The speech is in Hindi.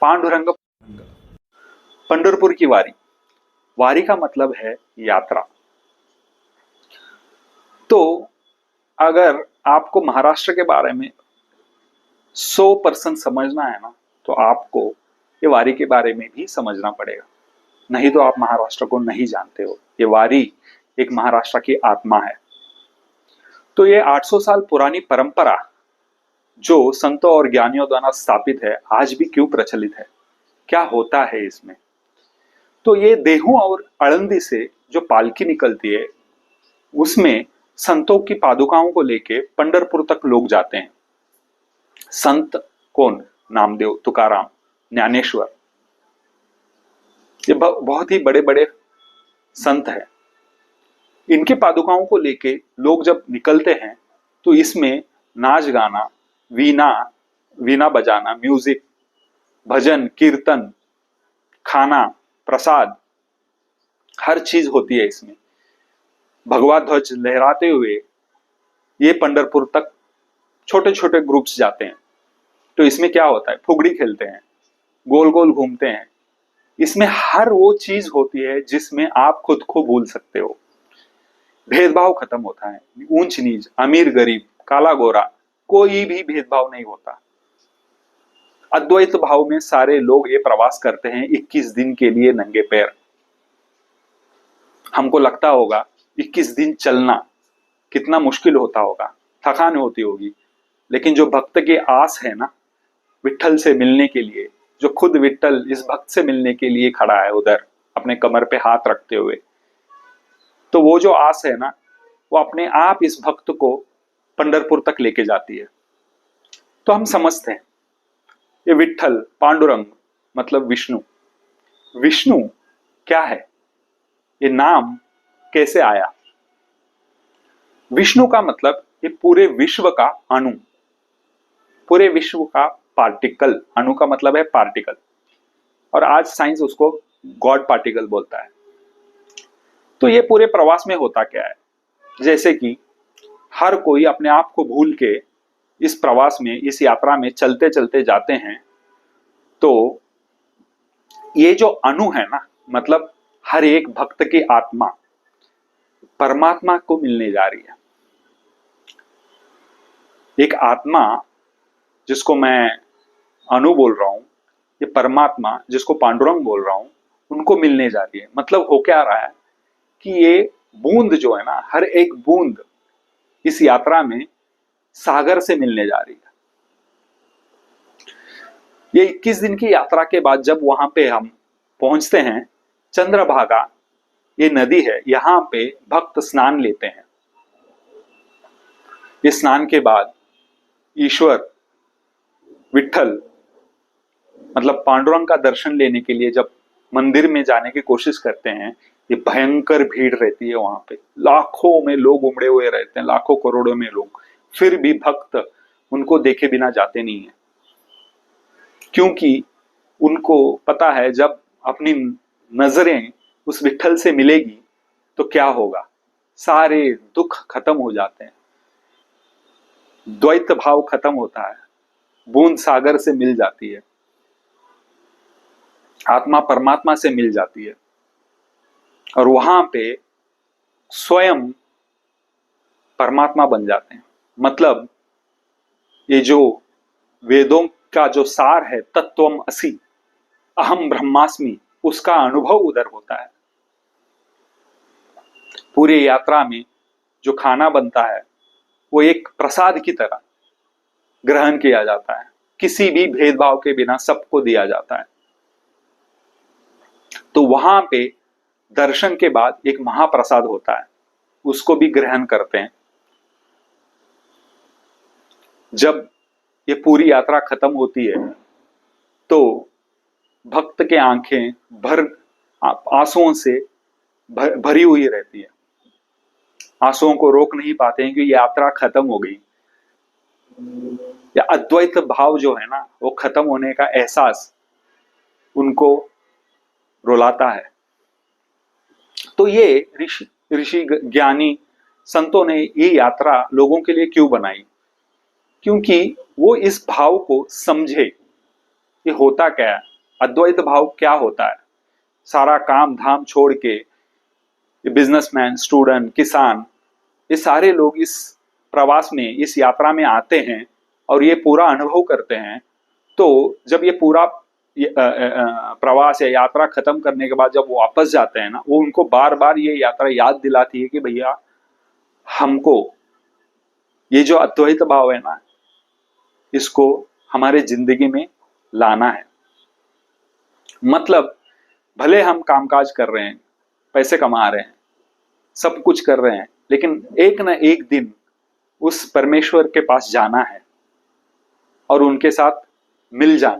पांडुरंग। पंढरपुर की वारी। वारी का मतलब है यात्रा। तो अगर आपको महाराष्ट्र के बारे में 100% समझना है ना, तो आपको ये वारी के बारे में भी समझना पड़ेगा, नहीं तो आप महाराष्ट्र को नहीं जानते हो। ये वारी एक महाराष्ट्र की आत्मा है। तो ये 800 साल पुरानी परंपरा जो संतों और ज्ञानियों द्वारा स्थापित है, आज भी क्यों प्रचलित है, क्या होता है इसमें। तो ये देहू और आळंदी से जो पालकी निकलती है, उसमें संतों की पादुकाओं को लेके पंढरपुर तक लोग जाते हैं। संत कौन? नामदेव, तुकाराम, ज्ञानेश्वर, ये बहुत ही बड़े बड़े संत हैं। इनके पादुकाओं को लेके लोग जब निकलते हैं तो इसमें नाच गाना, वीणा बजाना, म्यूजिक, भजन, कीर्तन, खाना, प्रसाद, हर चीज होती है इसमें। भगवा ध्वज लहराते हुए ये पंढरपुर तक छोटे छोटे ग्रुप्स जाते हैं। तो इसमें क्या होता है? फुगड़ी खेलते हैं, गोल गोल घूमते हैं। इसमें हर वो चीज होती है जिसमें आप खुद को भूल सकते हो। भेदभाव खत्म होता है, ऊंच नीच, अमीर गरीब, काला गोरा, कोई भी भेदभाव नहीं होता। अद्वैत भाव में सारे लोग ये प्रवास करते हैं 21 दिन के लिए नंगे पैर। हमको लगता होगा 21 दिन चलना कितना मुश्किल होता होगा, थकान होती होगी, लेकिन जो भक्त की आस है ना विट्ठल से मिलने के लिए, जो खुद विट्ठल इस भक्त से मिलने के लिए खड़ा है उधर अपने कमर पे हाथ रखते हुए, तो वो जो आस है ना, वो अपने आप इस भक्त को पंढरपुर तक लेके जाती है। तो हम समझते हैं ये विट्ठल, पांडुरंग मतलब विष्णु। विष्णु क्या है? ये नाम कैसे आया? विष्णु का मतलब ये पूरे विश्व का अणु, पूरे विश्व का पार्टिकल। अणु का मतलब है पार्टिकल, और आज साइंस उसको गॉड पार्टिकल बोलता है। तो ये पूरे प्रवास में होता क्या है? जैसे कि हर कोई अपने आप को भूल के इस प्रवास में, इस यात्रा में चलते चलते जाते हैं। तो ये जो अणु है ना, मतलब हर एक भक्त की आत्मा परमात्मा को मिलने जा रही है। एक आत्मा जिसको मैं अणु बोल रहा हूं, ये परमात्मा जिसको पांडुरंग बोल रहा हूं, उनको मिलने जा रही है। मतलब हो क्या रहा है कि ये बूंद जो है ना, हर एक बूंद इस यात्रा में सागर से मिलने जा रही है। ये 21 दिन की यात्रा के बाद जब वहां पे हम पहुंचते हैं, चंद्रभागा ये नदी है, यहां पे भक्त स्नान लेते हैं। ये स्नान के बाद ईश्वर विट्ठल मतलब पांडुरंग का दर्शन लेने के लिए जब मंदिर में जाने की कोशिश करते हैं, ये भयंकर भीड़ रहती है वहां पे। लाखों में लोग उमड़े हुए रहते हैं, लाखों करोड़ों में लोग। फिर भी भक्त उनको देखे बिना जाते नहीं है, क्योंकि उनको पता है जब अपनी नजरें उस विट्ठल से मिलेगी तो क्या होगा, सारे दुख खत्म हो जाते हैं, द्वैत भाव खत्म होता है, बूंद सागर से मिल जाती है, आत्मा परमात्मा से मिल जाती है, और वहां पे स्वयं परमात्मा बन जाते हैं। मतलब ये जो वेदों का जो सार है, तत्वम असि, अहम ब्रह्मास्मि, उसका अनुभव उधर होता है। पूरी यात्रा में जो खाना बनता है वो एक प्रसाद की तरह ग्रहण किया जाता है, किसी भी भेदभाव के बिना सबको दिया जाता है। तो वहां पे दर्शन के बाद एक महाप्रसाद होता है, उसको भी ग्रहण करते हैं। जब ये पूरी यात्रा खत्म होती है तो भक्त के आंखें आंसुओं से भरी हुई रहती है। आंसुओं को रोक नहीं पाते हैं कि यात्रा खत्म हो गई। या अद्वैत भाव जो है ना, वो खत्म होने का एहसास उनको रुलाता है। तो ये ऋषि ज्ञानी संतों ने ये यात्रा लोगों के लिए क्यों बनाई? क्योंकि वो इस भाव को समझे ये होता क्या है। अद्वैत भाव क्या होता है? सारा काम धाम छोड़ के बिजनेसमैन, स्टूडेंट, किसान, ये सारे लोग इस प्रवास में, इस यात्रा में आते हैं और ये पूरा अनुभव करते हैं। तो जब ये पूरा प्रवास या यात्रा खत्म करने के बाद जब वो वापस जाते हैं ना, वो उनको बार बार ये यात्रा याद दिलाती है कि भैया हमको ये जो अद्वैत भाव है ना, इसको हमारे जिंदगी में लाना है। मतलब भले हम कामकाज कर रहे हैं, पैसे कमा रहे हैं, सब कुछ कर रहे हैं, लेकिन एक ना एक दिन उस परमेश्वर के पास जाना है और उनके साथ मिल जाना।